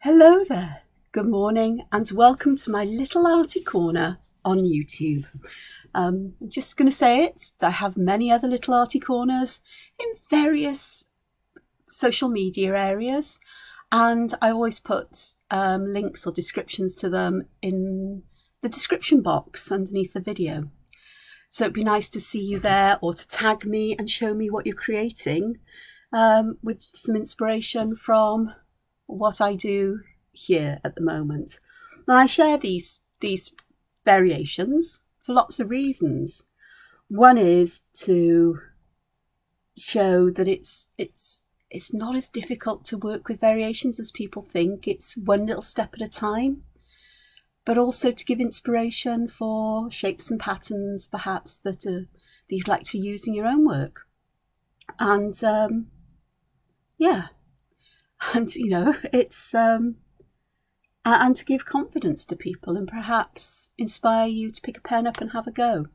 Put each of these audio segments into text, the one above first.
Hello there, good morning, and welcome to my little arty corner on YouTube. I'm just going to say it, I have many other little arty corners in various social media areas, and I always put links or descriptions to them in the description box underneath the video. So it'd be nice to see you there, or to tag me and show me what you're creating with some inspiration from what I do here at the moment. And I share these variations for lots of reasons. One is to show that it's not as difficult to work with variations as people think. It's one little step at a time, but also to give inspiration for shapes and patterns perhaps that you'd like to use in your own work. And yeah, and it's and to give confidence to people and perhaps inspire you to pick a pen up and have a go,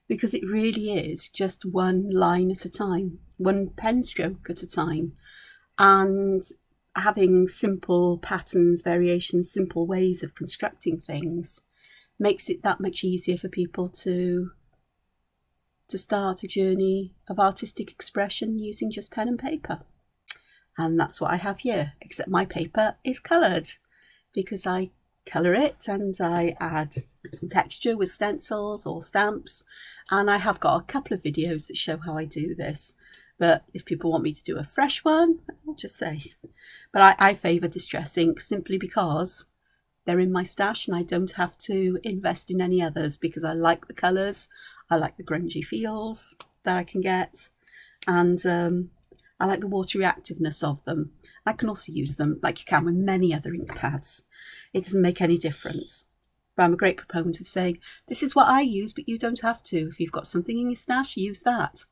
because it really is just one line at a time, one pen stroke at a time, and having simple patterns, variations, simple ways of constructing things makes it that much easier for people to start a journey of artistic expression using just pen and paper. And that's what I have here, except my paper is coloured because I colour it and I add some texture with stencils or stamps. And I have got a couple of videos that show how I do this. But if people want me to do a fresh one, I'll just say. But I favour distress ink simply because they're in my stash and I don't have to invest in any others, because I like the colours, I like the grungy feels that I can get, and I like the water reactiveness of them. I can also use them like you can with many other ink pads. It doesn't make any difference. But I'm a great proponent of saying, this is what I use, but you don't have to. If you've got something in your stash, use that.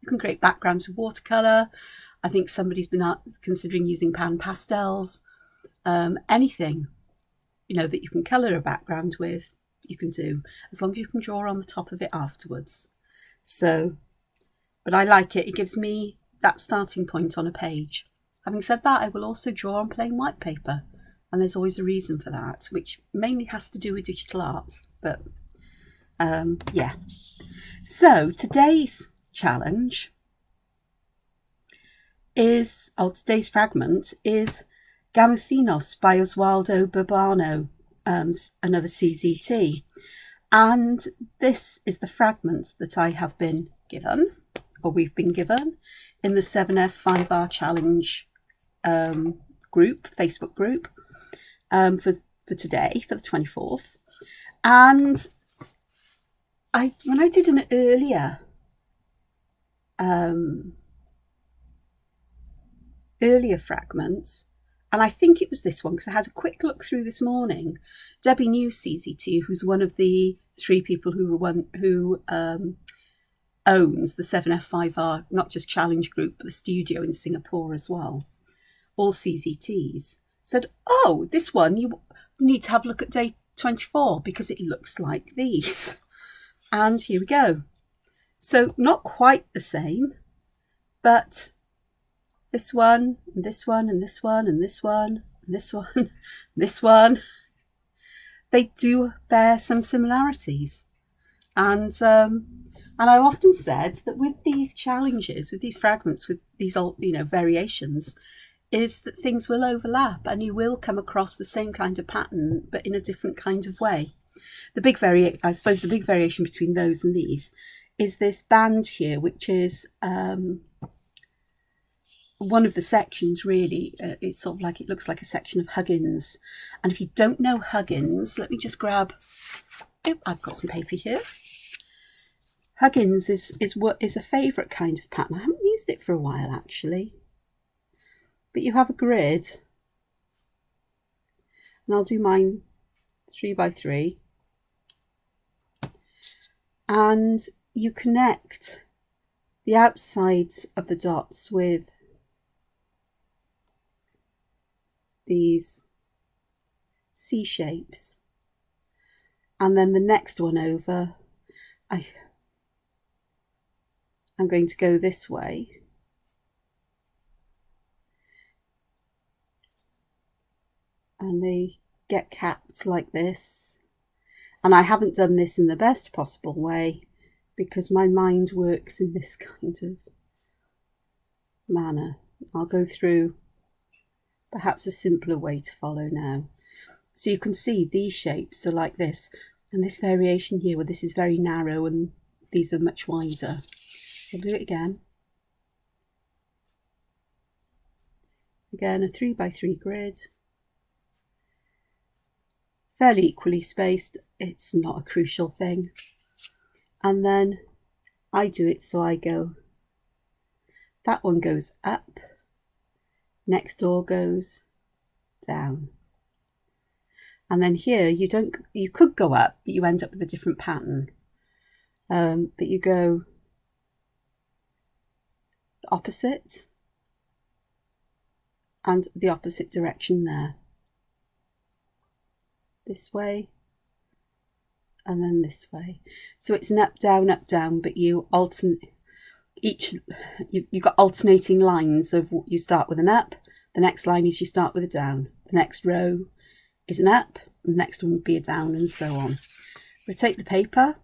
You can create backgrounds with watercolour. I think somebody's been considering using pan pastels. Anything, that you can colour a background with, you can do, as long as you can draw on the top of it afterwards. So, but I like it. It gives me that starting point on a page. Having said that, I will also draw on plain white paper, and there's always a reason for that, which mainly has to do with digital art. But yeah. So today's challenge is, today's fragment is Gamusinos by Oswaldo Burbano, another CZT. And this is the fragment that I have been given, or we've been given, in the 7F5R challenge group, Facebook group, for today, for the 24th. And when I did an earlier fragment, and I think it was this one because I had a quick look through this morning, Debbie knew CZT, who's one of the 3 people who owns the 7F5R, not just challenge group, but the studio in Singapore as well, all CZTs, said, oh, this one, you need to have a look at day 24 because it looks like these. And here we go. So not quite the same, but this one, and this one, and this one, and this one, and this one, this one, they do bear some similarities. And I've often said that with these challenges, with these fragments, with these variations, is that things will overlap and you will come across the same kind of pattern, but in a different kind of way. I suppose the big variation between those and these is this band here, which is one of the sections, really. It's sort of like, it looks like a section of Huggins. And if you don't know Huggins, let me just grab, I've got some paper here. Huggins is a favourite kind of pattern. I haven't used it for a while, actually. But you have a grid, and I'll do mine 3 by 3. And you connect the outsides of the dots with these C shapes. And then the next one over, I'm going to go this way. and they get capped like this. And I haven't done this in the best possible way because my mind works in this kind of manner. I'll go through perhaps a simpler way to follow now. So you can see these shapes are like this, and this variation here where this is very narrow and these are much wider. I'll do it again. Again, a 3x3 grid. Fairly equally spaced. It's not a crucial thing. And then I do it so I go, that one goes up, next door goes down. And then here you could go up, but you end up with a different pattern. But you go opposite and the opposite direction there. This way and then this way. So it's an up, down, but you alternate you've got alternating lines of you start with an up, the next line is you start with a down, the next row is an up, the next one would be a down, and so on. Rotate the paper.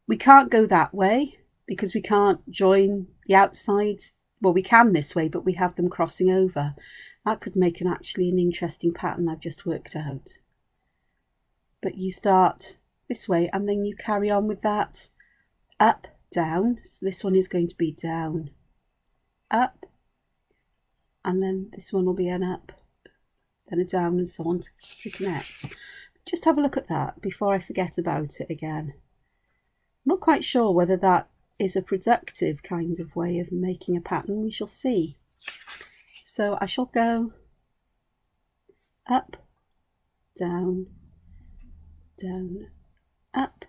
We can't go that way because we can't join the outsides. Well, we can this way, but we have them crossing over. That could make actually an interesting pattern I've just worked out. But you start this way and then you carry on with that up, down. So this one is going to be down, up, and then this one will be an up, then a down, and so on to connect. Just have a look at that before I forget about it again. I'm not quite sure whether that is a productive kind of way of making a pattern. We shall see. So I shall go up, down, down, up,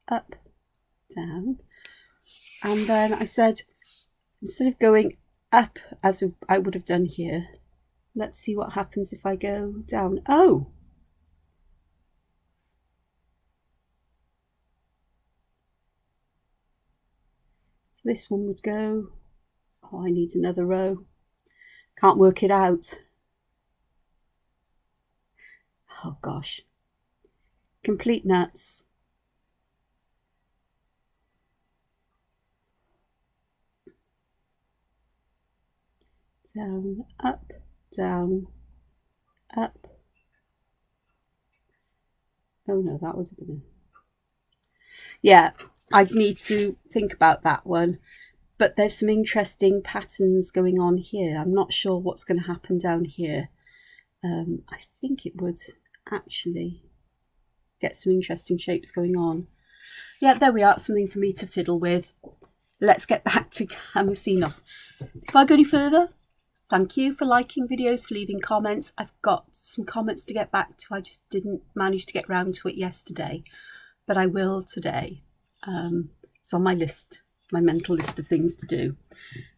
up, down. And then I said, instead of going up as I would have done here, let's see what happens if I go down. Oh! So this one would go, oh, I need another row. Can't work it out. Oh gosh. Complete nuts. Down, up, down, up. Oh no, that was a bit. Yeah, I'd need to think about that one. But there's some interesting patterns going on here. I'm not sure what's going to happen down here. I think it would actually get some interesting shapes going on. Yeah, there we are. Something for me to fiddle with. Let's get back to Gamusinos. Before I go any further, thank you for liking videos, for leaving comments. I've got some comments to get back to. I just didn't manage to get round to it yesterday, but I will today. It's on my list, my mental list of things to do.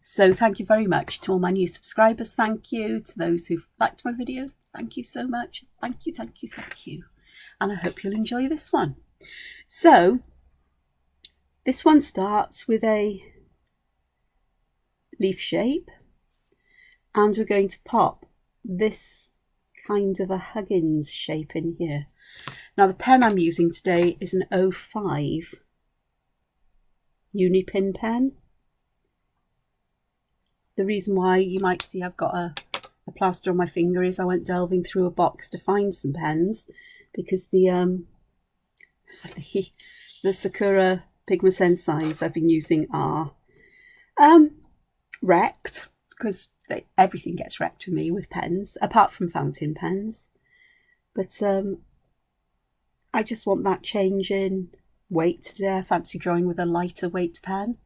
So thank you very much to all my new subscribers. Thank you to those who've liked my videos. Thank you so much. Thank you, thank you, thank you. And I hope you'll enjoy this one. So this one starts with a leaf shape, and we're going to pop this kind of a Huggins shape in here. Now the pen I'm using today is an 05 Unipin pen. The reason why you might see I've got a plaster on my finger is I went delving through a box to find some pens, because the Sakura Pigma Sensais I've been using are wrecked, because everything gets wrecked for me with pens, apart from fountain pens. But I just want that change in weight today. I fancy drawing with a lighter weight pen,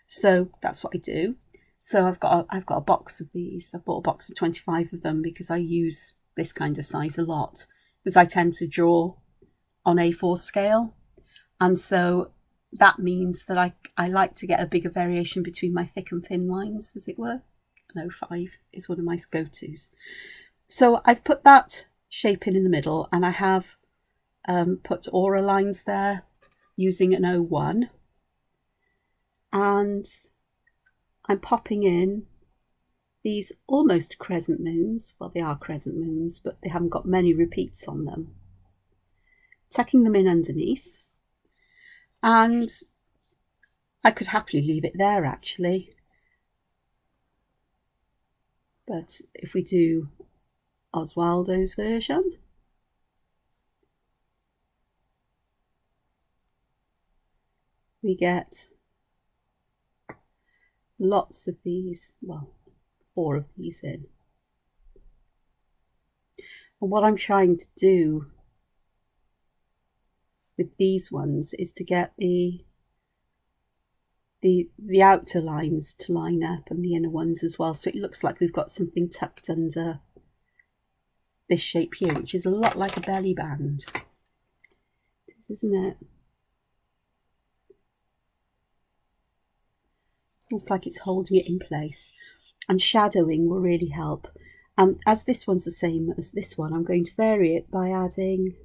so that's what I do. So I've got a box of these. I bought a box of 25 of them because I use this kind of size a lot, because I tend to draw on A4 scale, and so that means that I like to get a bigger variation between my thick and thin lines, as it were. An 05 is one of my go-tos. So I've put that shape in the middle, and I have put aura lines there using an 01, and I'm popping in these almost crescent moons. Well, they are crescent moons, but they haven't got many repeats on them. Tucking them in underneath, and I could happily leave it there actually. But if we do Oswaldo's version, we get lots of these, well, 4 of these in. And what I'm trying to do with these ones is to get the outer lines to line up and the inner ones as well, so it looks like we've got something tucked under this shape here, which is a lot like a belly band, isn't it? Looks like it's holding it in place, and shadowing will really help. As this one's the same as this one, I'm going to vary it by adding,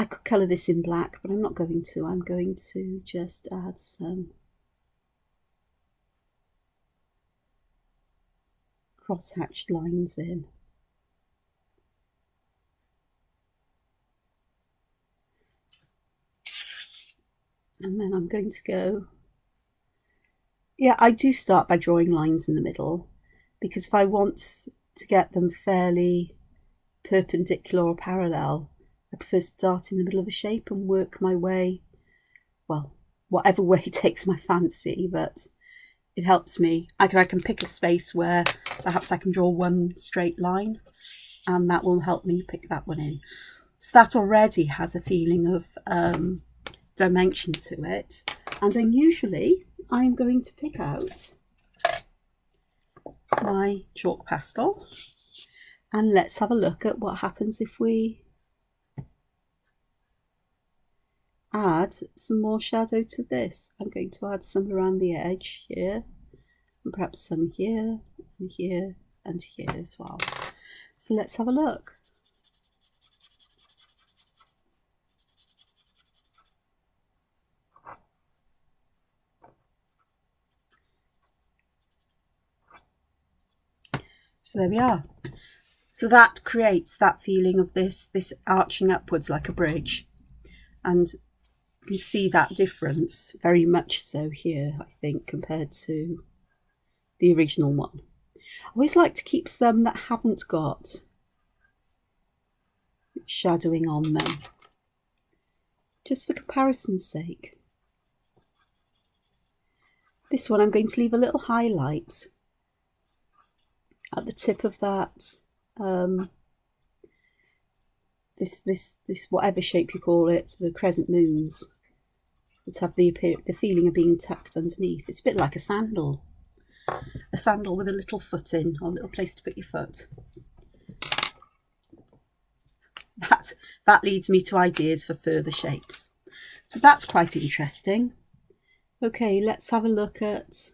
I could colour this in black, but I'm not going to. I'm going to just add some cross-hatched lines in. And then I'm going to go, yeah, I do start by drawing lines in the middle, because if I want to get them fairly perpendicular or parallel, I prefer to start in the middle of a shape and work my way, well, whatever way takes my fancy, but it helps me. I can pick a space where perhaps I can draw one straight line, and that will help me pick that one in. So that already has a feeling of dimension to it. And unusually, I'm going to pick out my chalk pastel, and let's have a look at what happens if we add some more shadow to this. I'm going to add some around the edge here, and perhaps some here and here and here as well. So let's have a look. So there we are. So that creates that feeling of this arching upwards like a bridge, and you see that difference very much so here, I think, compared to the original one. I always like to keep some that haven't got shadowing on them, just for comparison's sake. This one I'm going to leave a little highlight at the tip of that this whatever shape you call it, the crescent moons, that have the feeling of being tucked underneath. It's a bit like a sandal with a little foot in, or a little place to put your foot. That leads me to ideas for further shapes. So that's quite interesting. Okay, let's have a look at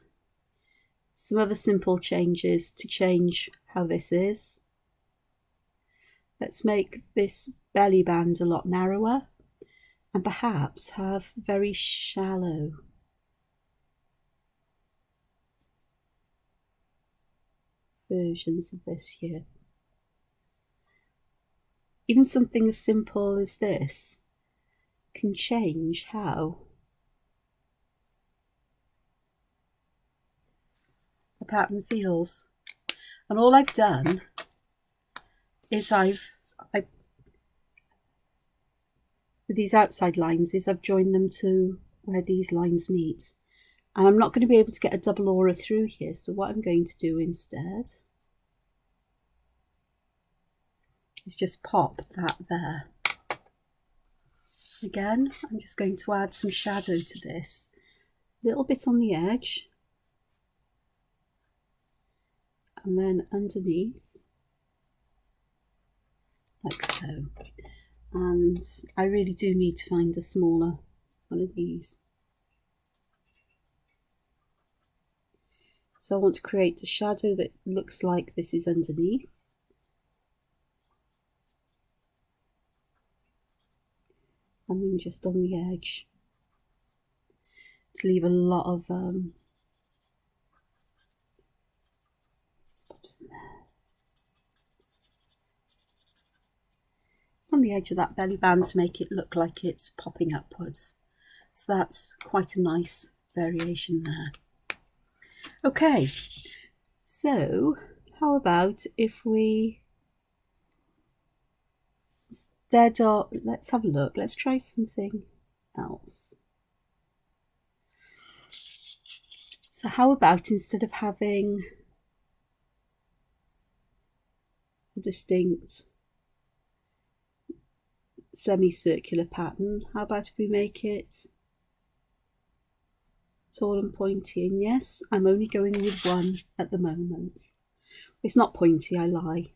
some other simple changes to change how this is. Let's make this belly band a lot narrower, and perhaps have very shallow versions of this here. Even something as simple as this can change how the pattern feels. And all I've done is with these outside lines is I've joined them to where these lines meet, and I'm not going to be able to get a double aura through here, so what I'm going to do instead is just pop that there. Again, I'm just going to add some shadow to this, a little bit on the edge, and then underneath, like so. And I really do need to find a smaller one of these. So I want to create a shadow that looks like this is underneath. And then just on the edge, to leave a lot of on the edge of that belly band to make it look like it's popping upwards. So that's quite a nice variation there. Okay, so how about if we instead of, let's have a look, let's try something else. So how about instead of having a distinct semicircular pattern, how about if we make it tall and pointy? And yes, I'm only going with one at the moment. It's not pointy, I lie.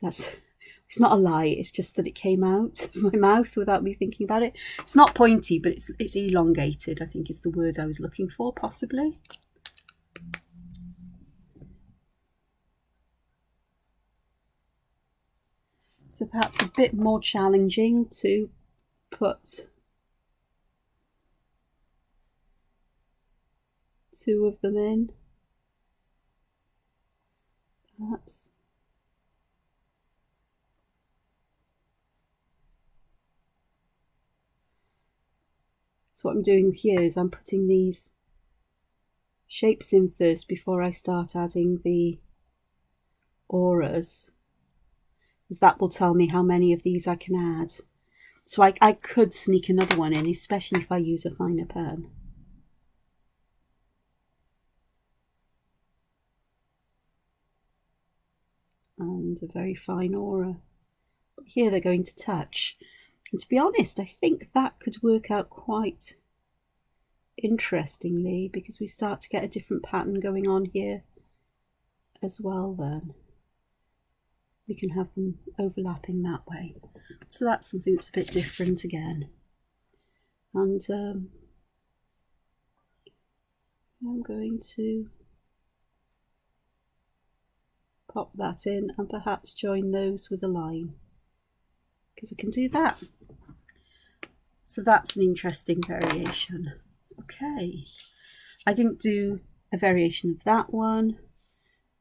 It's not a lie, it's just that it came out of my mouth without me thinking about it. It's not pointy, but it's elongated, I think is the word I was looking for, possibly. So perhaps a bit more challenging to put two of them in, perhaps. So what I'm doing here is I'm putting these shapes in first before I start adding the auras, because that will tell me how many of these I can add. So I could sneak another one in, especially if I use a finer pen. And a very fine aura. But here they're going to touch. And to be honest, I think that could work out quite interestingly, because we start to get a different pattern going on here as well then. We can have them overlapping that way. So that's something that's a bit different again. And I'm going to pop that in and perhaps join those with a line, because I can do that. So that's an interesting variation. Okay, I didn't do a variation of that one,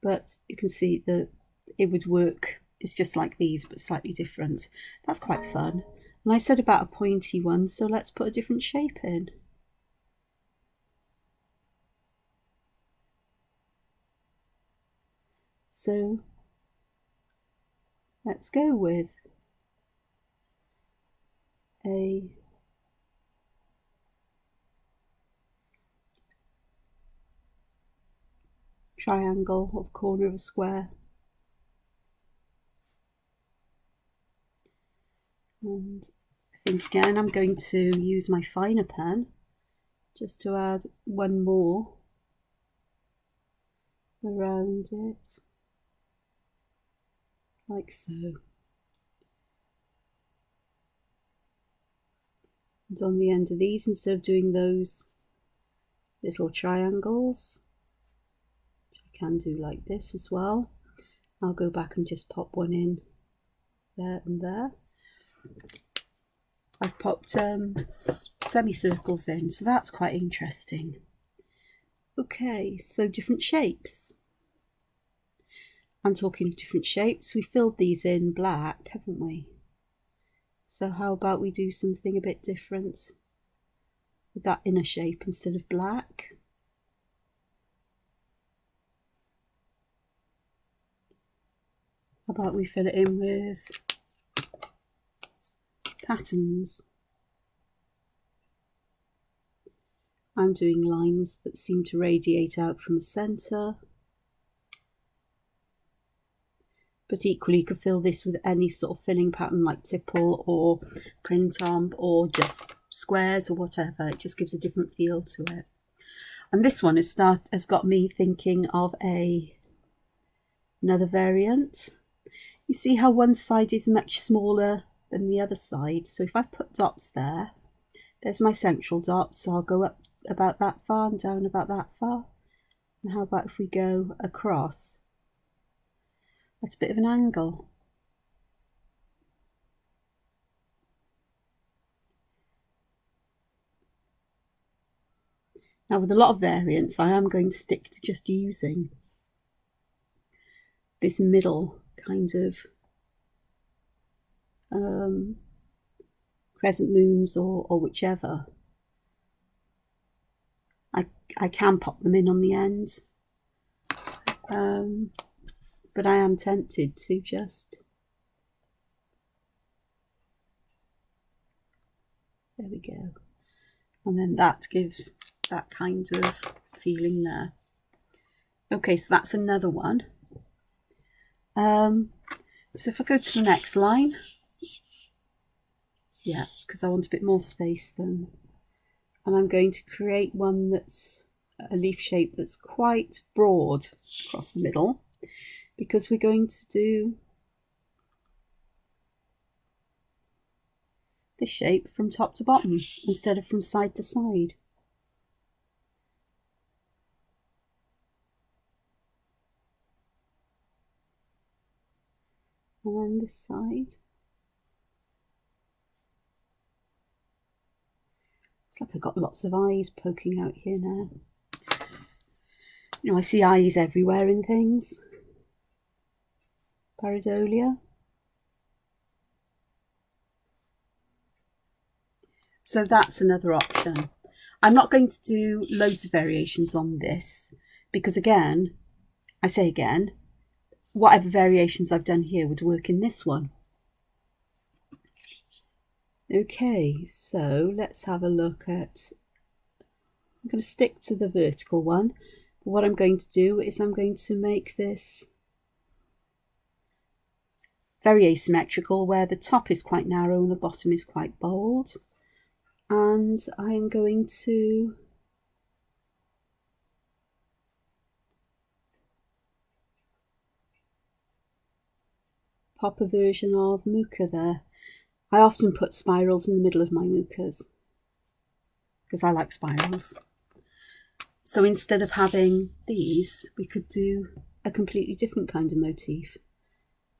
but you can see that it would work. It's just like these, but slightly different. That's quite fun. And I said about a pointy one, so let's put a different shape in. So let's go with a triangle or the corner of a square. And I think again I'm going to use my finer pen just to add one more around it, like so. And on the end of these, instead of doing those little triangles, which I can do like this as well, I'll go back and just pop one in there and there. I've popped semicircles in, so that's quite interesting. Okay, so different shapes. I'm talking of different shapes. We filled these in black, haven't we? So how about we do something a bit different with that inner shape instead of black? How about we fill it in with patterns? I'm doing lines that seem to radiate out from the centre. But equally you could fill this with any sort of filling pattern like tipple or print on or just squares or whatever. It just gives a different feel to it. And this one has got me thinking of another variant. You see how one side is much smaller than the other side. So if I put dots there, there's my central dot. So I'll go up about that far and down about that far. And how about if we go across? That's a bit of an angle. Now with a lot of variants, I am going to stick to just using this middle kind of Crescent Moons or whichever, I can pop them in on the end. But I am tempted to just, there we go. And then that gives that kind of feeling there. Okay, so that's another one. So if I go to the next line, yeah, because I want a bit more space then. And I'm going to create one that's a leaf shape that's quite broad across the middle, because we're going to do this shape from top to bottom instead of from side to side. And then this side. It's like I've got lots of eyes poking out here now. You know, I see eyes everywhere in things. Pareidolia. So that's another option. I'm not going to do loads of variations on this because, again, I say again, whatever variations I've done here would work in this one. Okay, so let's have a look at, I'm going to stick to the vertical one. But what I'm going to do is I'm going to make this very asymmetrical, where the top is quite narrow and the bottom is quite bold. And I am going to pop a version of Muka there. I often put spirals in the middle of my Mukas because I like spirals. So instead of having these, we could do a completely different kind of motif.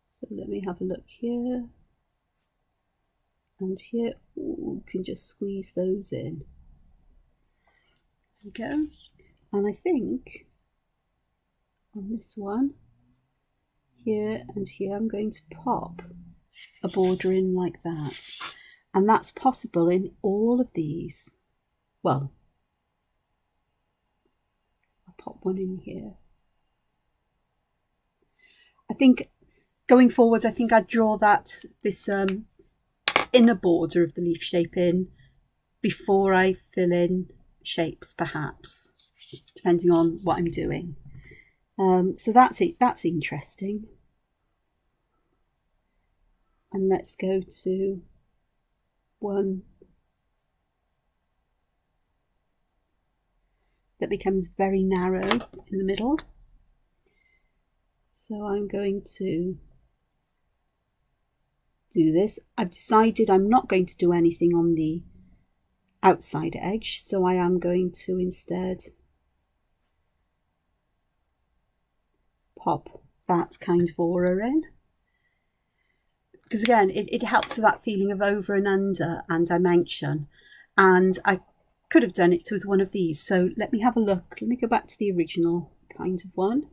So let me have a look here. And here, ooh, we can just squeeze those in. There we go. And I think on this one, here and here, I'm going to pop a border in like that. And that's possible in all of these. Well, I'll pop one in here. I think going forwards, I think I'd draw this inner border of the leaf shape in before I fill in shapes, perhaps, depending on what I'm doing. So that's it. That's interesting. And let's go to one that becomes very narrow in the middle. So I'm going to do this. I've decided I'm not going to do anything on the outside edge, so I am going to instead pop that kind of aura in. Because again, it helps with that feeling of over and under and dimension. And I could have done it with one of these. So let me have a look. Let me go back to the original kind of one.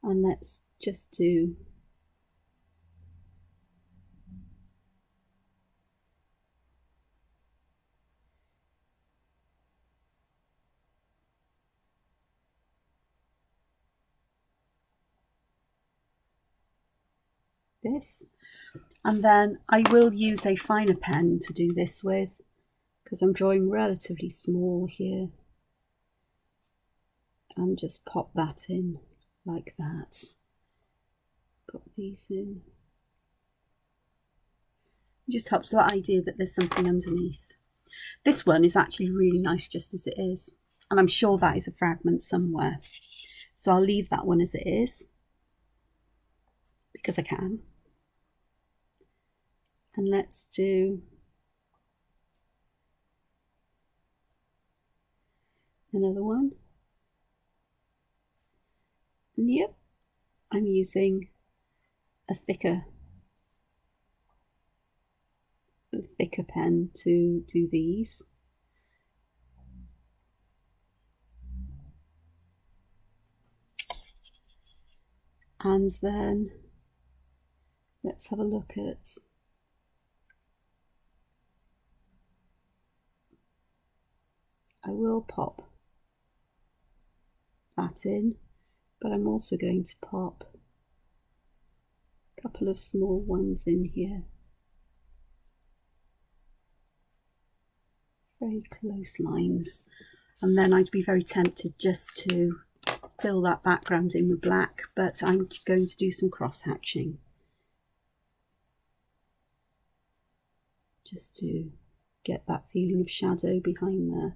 And let's just do this. And then I will use a finer pen to do this with, because I'm drawing relatively small here. And just pop that in like that. Put these in. It just helps with that idea that there's something underneath. This one is actually really nice just as it is. And I'm sure that is a fragment somewhere. So I'll leave that one as it is, because I can. And let's do another one. And yep, I'm using a thicker pen to do these. And then let's have a look at I will pop that in, but I'm also going to pop a couple of small ones in here. Very close lines. And then I'd be very tempted just to fill that background in with black, but I'm going to do some cross hatching just to get that feeling of shadow behind there.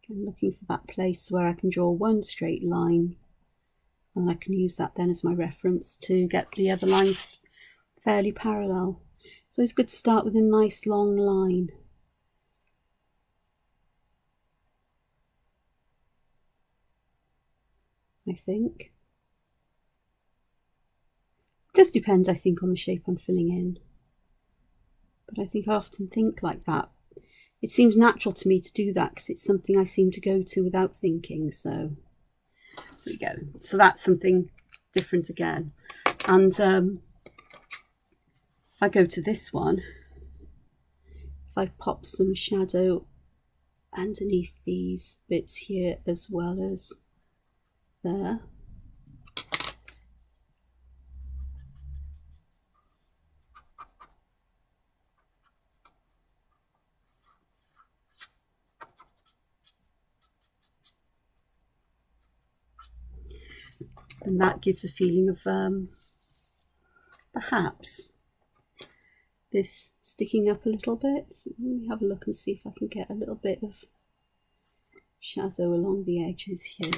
I'm looking for that place where I can draw one straight line, and I can use that then as my reference to get the other lines fairly parallel. So it's good to start with a nice long line. I think. It does depend, I think, on the shape I'm filling in. But I think I often think like that. It seems natural to me to do that because it's something I seem to go to without thinking. So there we go. So that's something different again. And if I go to this one, if I pop some shadow underneath these bits here as well as there. And that gives a feeling of perhaps this sticking up a little bit. Let me have a look and see if I can get a little bit of shadow along the edges here.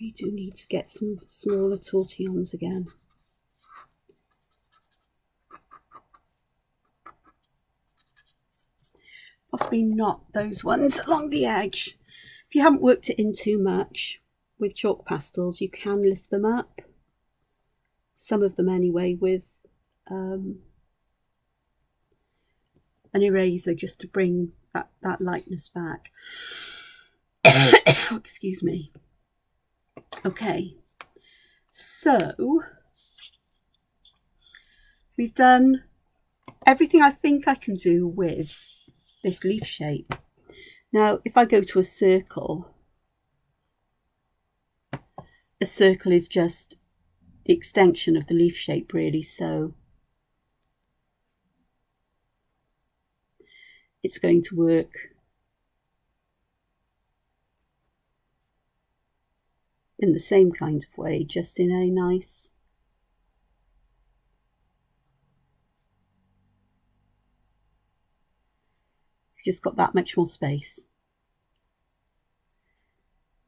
We do need to get some smaller tortillons again. Possibly not those ones along the edge. If you haven't worked it in too much with chalk pastels, you can lift them up. Some of them anyway, with an eraser, just to bring that lightness back. Excuse me. Okay, so we've done everything I think I can do with this leaf shape. Now, if I go to a circle is just the extension of the leaf shape, really, so it's going to work in the same kind of way, just in a nice just got that much more space.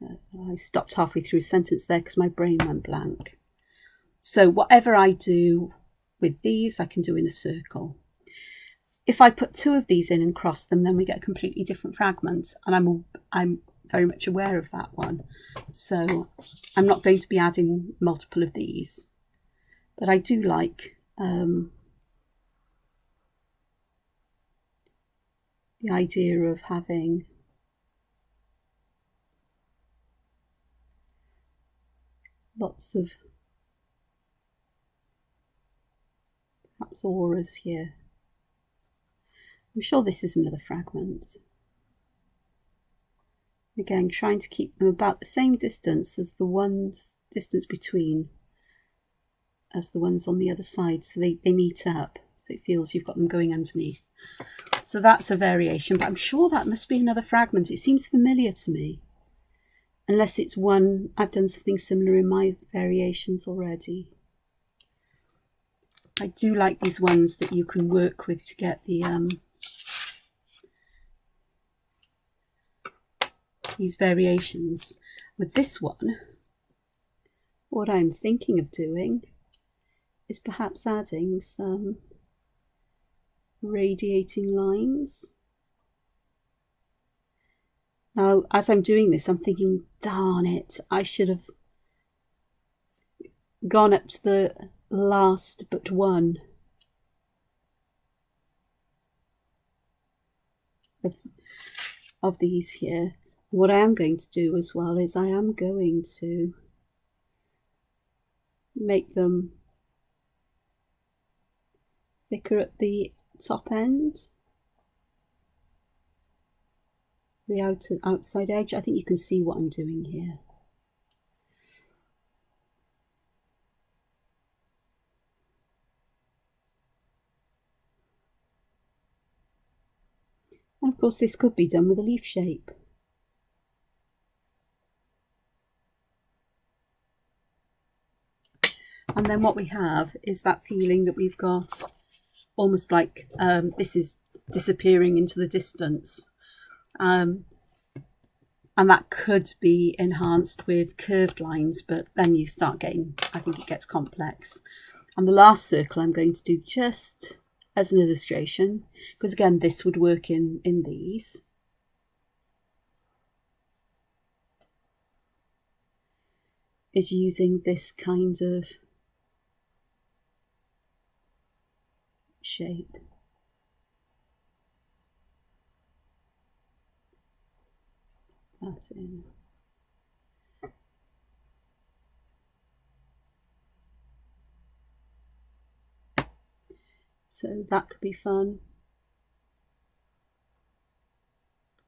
I stopped halfway through a sentence there because my brain went blank. So whatever I do with these, I can do in a circle. If I put two of these in and cross them, then we get a completely different fragment, and I'm very much aware of that one. So I'm not going to be adding multiple of these, but I do like the idea of having lots of perhaps auras here. I'm sure this is another fragment. Again, trying to keep them about the same distance as the ones between as the ones on the other side, so they meet up, so it feels you've got them going underneath. So that's a variation, but I'm sure that must be another fragment. It seems familiar to me, unless it's one I've done something similar in my variations already. I do like these ones that you can work with to get the these variations. With this one, what I'm thinking of doing is perhaps adding some radiating lines. Now, as I'm doing this, I'm thinking, darn it, I should have gone up to the last but one of these here. What I am going to do as well is I am going to make them thicker at the top end, the outside edge. I think you can see what I'm doing here. And of course this could be done with a leaf shape. And then what we have is that feeling that we've got almost like this is disappearing into the distance. And that could be enhanced with curved lines, but then you start getting, I think it gets complex. And the last circle I'm going to do just as an illustration, because again, this would work in these. Is using this kind of shape. That's in. So that could be fun.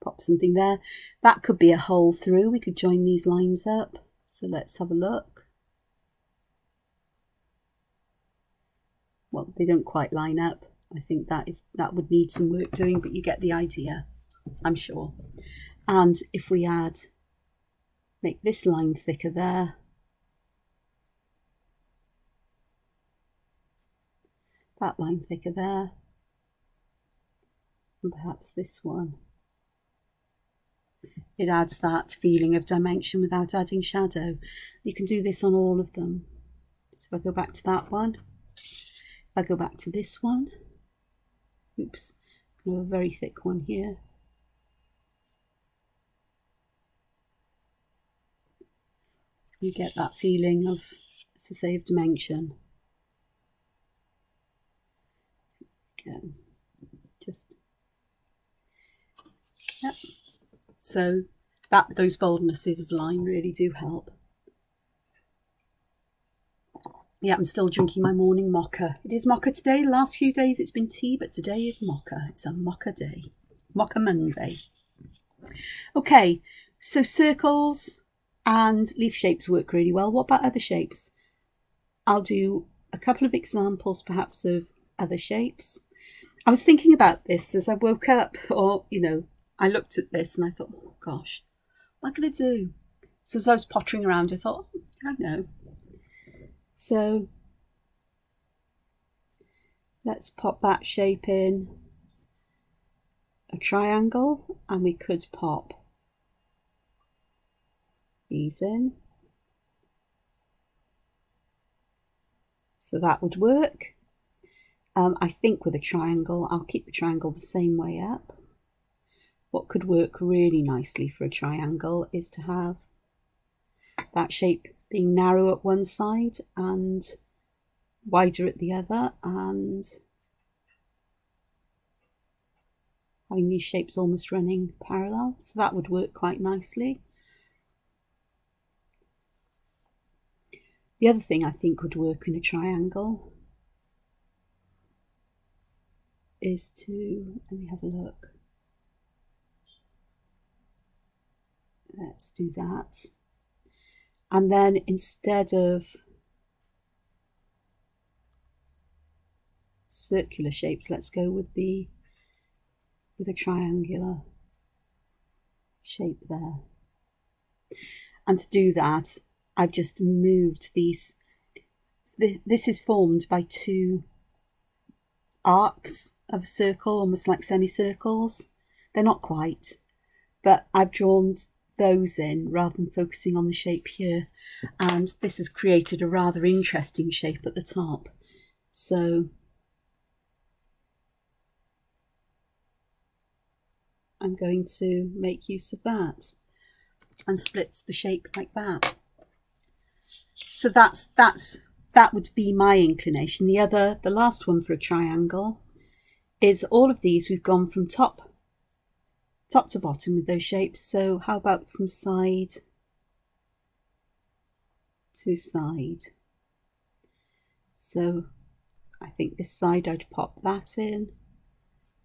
Pop something there. That could be a hole through. We could join these lines up. So let's have a look. Well, they don't quite line up. I think that would need some work doing, but you get the idea, I'm sure. And if we make this line thicker there, that line thicker there, and perhaps this one. It adds that feeling of dimension without adding shadow. You can do this on all of them. So if I go back to that one, if I go back to this one, oops, I have a very thick one here. You get that feeling of, as I say, of dimension. Again, just, yep. So those boldnesses of line really do help. Yeah, I'm still drinking my morning mocha. It is mocha today. The last few days it's been tea, but today is mocha. It's a mocha day. Mocha Monday. Okay, so circles and leaf shapes work really well. What about other shapes? I'll do a couple of examples perhaps of other shapes. I was thinking about this as I woke up, or, you know, I looked at this and I thought, oh gosh, what am I going to do? So as I was pottering around, I thought, oh, I know. So let's pop that shape in a triangle, and we could pop these in. So that would work. I think with a triangle, I'll keep the triangle the same way up. What could work really nicely for a triangle is to have that shape being narrow at one side and wider at the other, and having these shapes almost running parallel. So that would work quite nicely. The other thing I think would work in a triangle is to, let me have a look. Let's do that. And then instead of circular shapes, let's go with a triangular shape there. And to do that, I've just moved these. This is formed by two arcs of a circle, almost like semicircles. They're not quite, but I've drawn those in rather than focusing on the shape here, and this has created a rather interesting shape at the top. So I'm going to make use of that and split the shape like that. So that would be my inclination. The last one for a triangle is all of these we've gone from top top to bottom with those shapes. So how about from side to side? So I think this side I'd pop that in,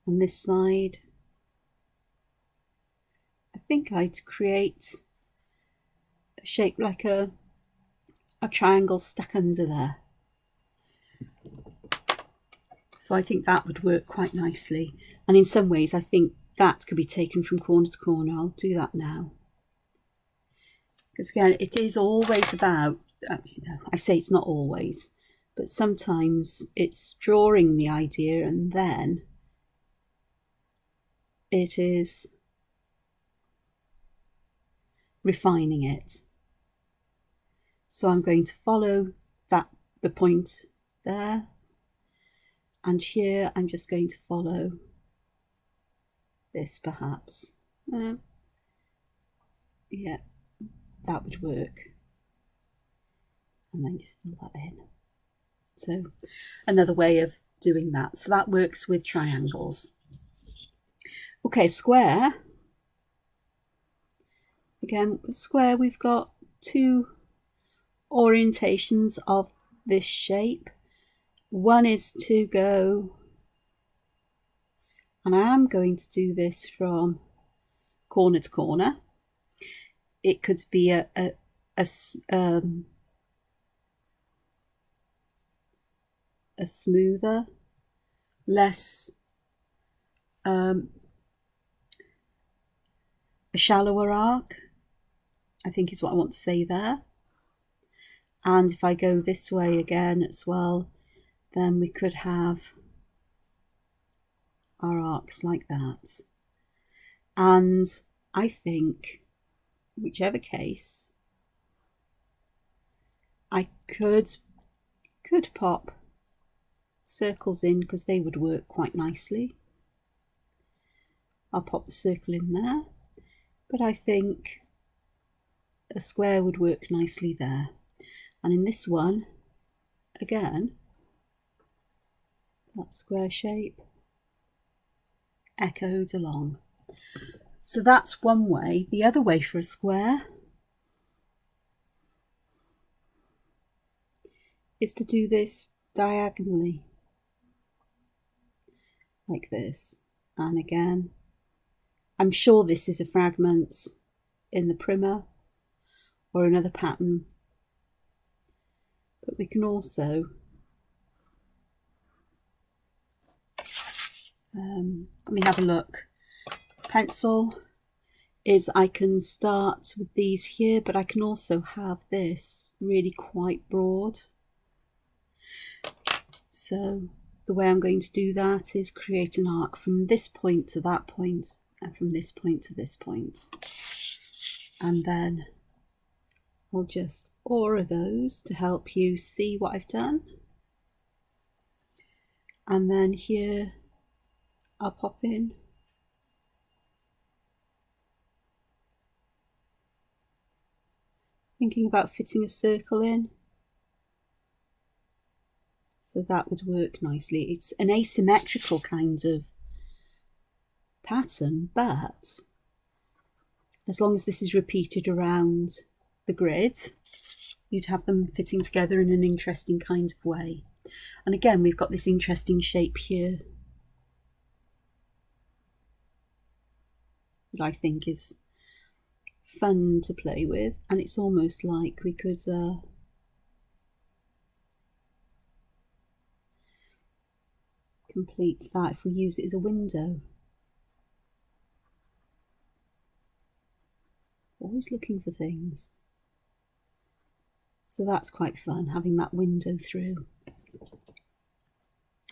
and this side I think I'd create a shape like a triangle stuck under there. So I think that would work quite nicely, and in some ways I think that could be taken from corner to corner. I'll do that now, because again it is always about, I say it's not always, but sometimes it's drawing the idea and then it is refining it. So I'm going to follow the point there, and here I'm just going to follow this perhaps. Yeah, that would work. And then just fill that in. So another way of doing that. So that works with triangles. Okay, square. Again, with square we've got two orientations of this shape. One is to go, and I am going to do this from corner to corner. It could be a smoother, less, a shallower arc, I think is what I want to say there. And if I go this way again as well, then we could have our arcs like that. And I think, whichever case, I could pop circles in because they would work quite nicely. I'll pop the circle in there, but I think a square would work nicely there. And in this one, again, that square shape echoed along. So that's one way. The other way for a square is to do this diagonally, like this. And again, I'm sure this is a fragment in the primer or another pattern, but we can also let me have a look. Pencil is, I can start with these here, but I can also have this really quite broad. So the way I'm going to do that is create an arc from this point to that point, and from this point to this point. And then I'll just aura those to help you see what I've done. And then here I'll pop in thinking about fitting a circle in. So that would work nicely. It's an asymmetrical kind of pattern, but as long as this is repeated around the grid, you'd have them fitting together in an interesting kind of way. And again, we've got this interesting shape here that I think is fun to play with, and it's almost like we could complete that if we use it as a window. Always looking for things. So that's quite fun, having that window through.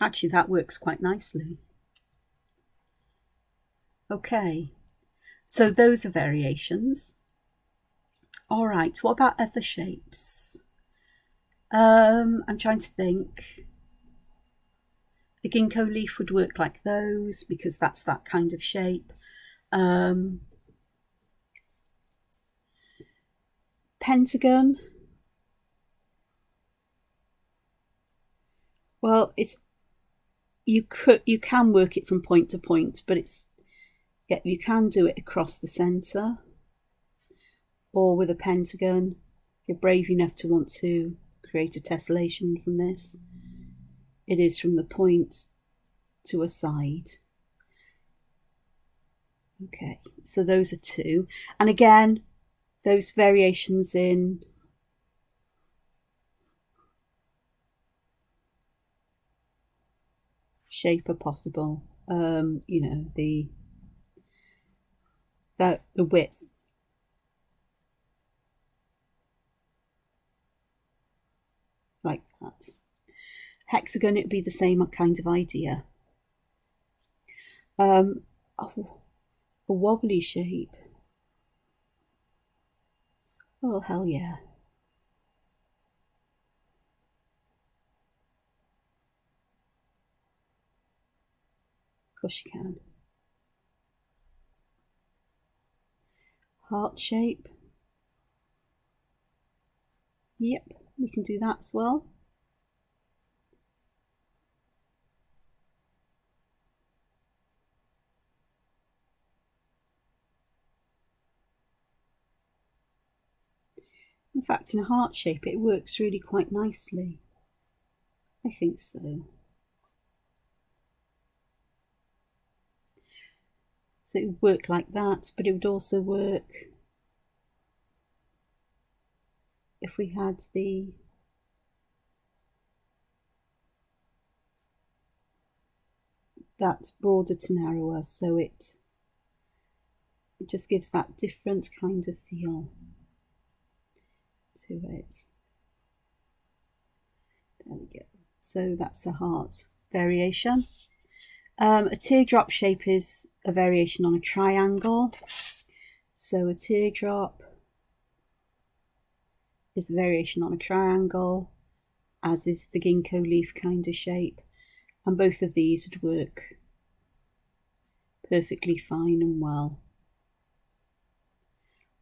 Actually, that works quite nicely. Okay, so those are variations. All right, what about other shapes? I'm trying to think. The Ginkgo leaf would work like those because that's that kind of shape. Pentagon. Well, you can work it from point to point, but it's You can do it across the centre or with a pentagon. If you're brave enough to want to create a tessellation from this, it is from the point to a side. Okay, so those are two. And again, those variations in shape are possible. You know, the width. Like that. Hexagon, it would be the same kind of idea. Oh, a wobbly shape. Oh, hell yeah. Of course you can. Heart shape. Yep, we can do that as well. In fact, in a heart shape, it works really quite nicely. I think so. So it would work like that, but it would also work if we had that broader to narrower, so it just gives that different kind of feel to it. There we go. So that's a heart variation. A teardrop shape is a variation on a triangle. So a teardrop is a variation on a triangle, as is the ginkgo leaf kind of shape. And both of these would work perfectly fine and well.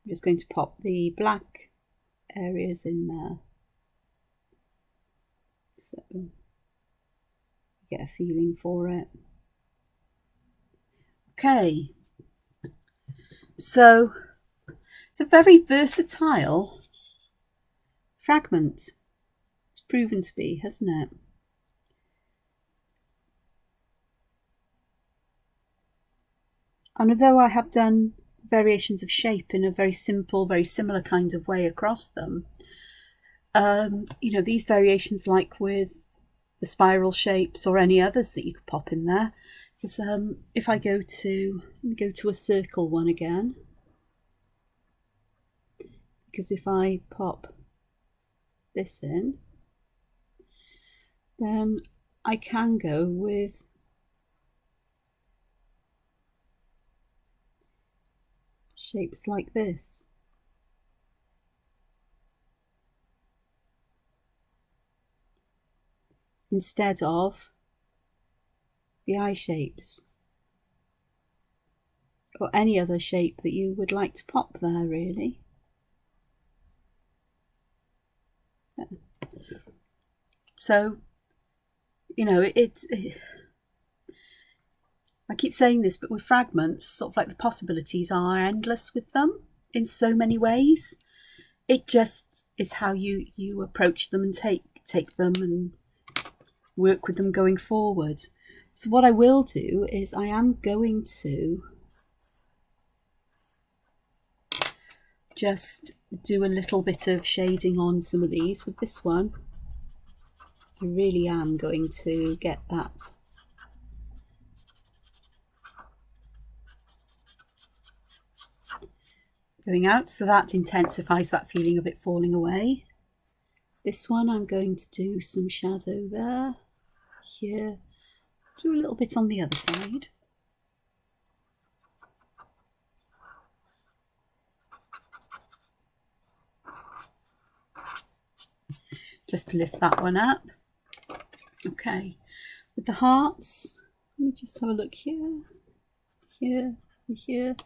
I'm just going to pop the black areas in there, so you get a feeling for it. Okay, so it's a very versatile fragment. It's proven to be, hasn't it? And although I have done variations of shape in a very simple, very similar kind of way across them, you know, these variations, like with the spiral shapes or any others that you could pop in there, because if I go to a circle one again, because if I pop this in, then I can go with shapes like this. Instead of the eye shapes, or any other shape that you would like to pop there, really. So, you know, I keep saying this, but with fragments, sort of like the possibilities are endless with them in so many ways. It just is how you approach them and take them and work with them going forward. So what I will do is I am going to just do a little bit of shading on some of these with this one. I really am going to get that going out, so that intensifies that feeling of it falling away. This one I'm going to do some shadow there, here, do a little bit on the other side. Just to lift that one up. Okay, with the hearts, let me just have a look here, here, and here.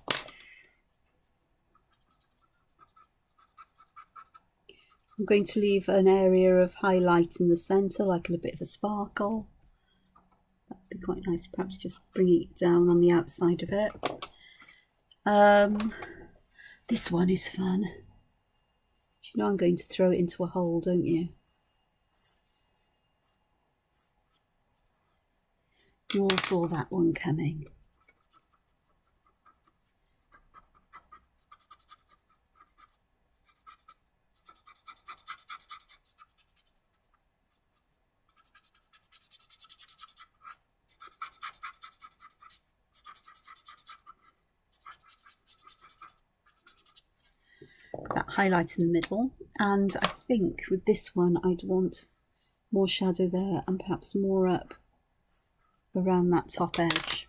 I'm going to leave an area of highlight in the centre, like a little bit of a sparkle. That'd be quite nice, perhaps just bringing it down on the outside of it. This one is fun. You know I'm going to throw it into a hole, don't you? You all saw that one coming. That highlight in the middle, and I think with this one I'd want more shadow there and perhaps more up around that top edge.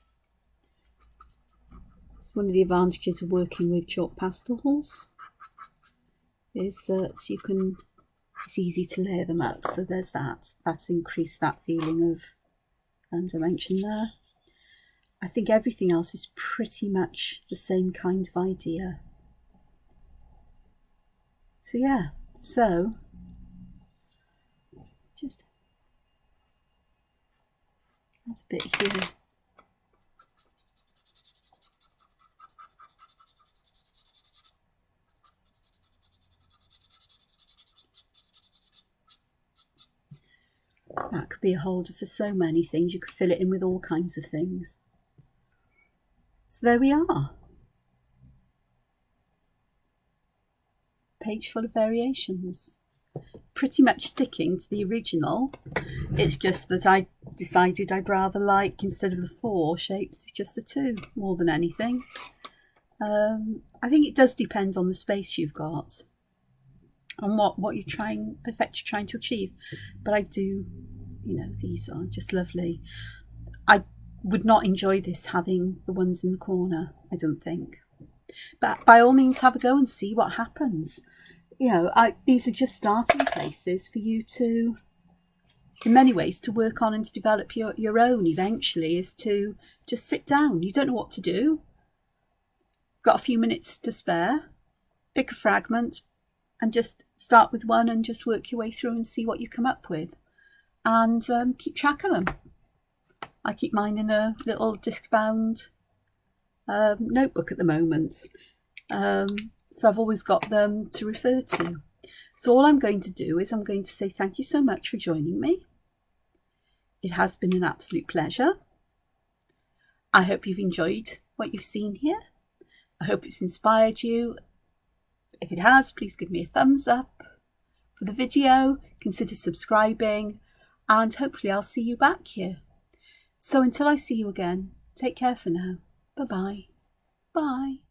It's one of the advantages of working with chalk pastels is that it's easy to layer them up, so there's that's increased that feeling of dimension there. I think everything else is pretty much the same kind of idea. So yeah, so just add a bit here. That could be a holder for so many things. You could fill it in with all kinds of things. So there we are. Page full of variations. Pretty much sticking to the original. It's just that I decided I'd rather like, instead of the 4 shapes, it's just the 2 more than anything. I think it does depend on the space you've got and what you're effect you're trying to achieve. But I do, you know, these are just lovely. I would not enjoy this having the ones in the corner, I don't think. But by all means, have a go and see what happens. You know, these are just starting places for you to, in many ways, to work on and to develop your own eventually, is to just sit down. You don't know what to do. Got a few minutes to spare. Pick a fragment and just start with one and just work your way through and see what you come up with. And keep track of them. I keep mine in a little disc-bound notebook at the moment. So I've always got them to refer to. So all I'm going to do is I'm going to say thank you so much for joining me. It has been an absolute pleasure. I hope you've enjoyed what you've seen here. I hope it's inspired you. If it has, please give me a thumbs up for the video. Consider subscribing, and hopefully I'll see you back here. So until I see you again, take care for now. Bye-bye. Bye.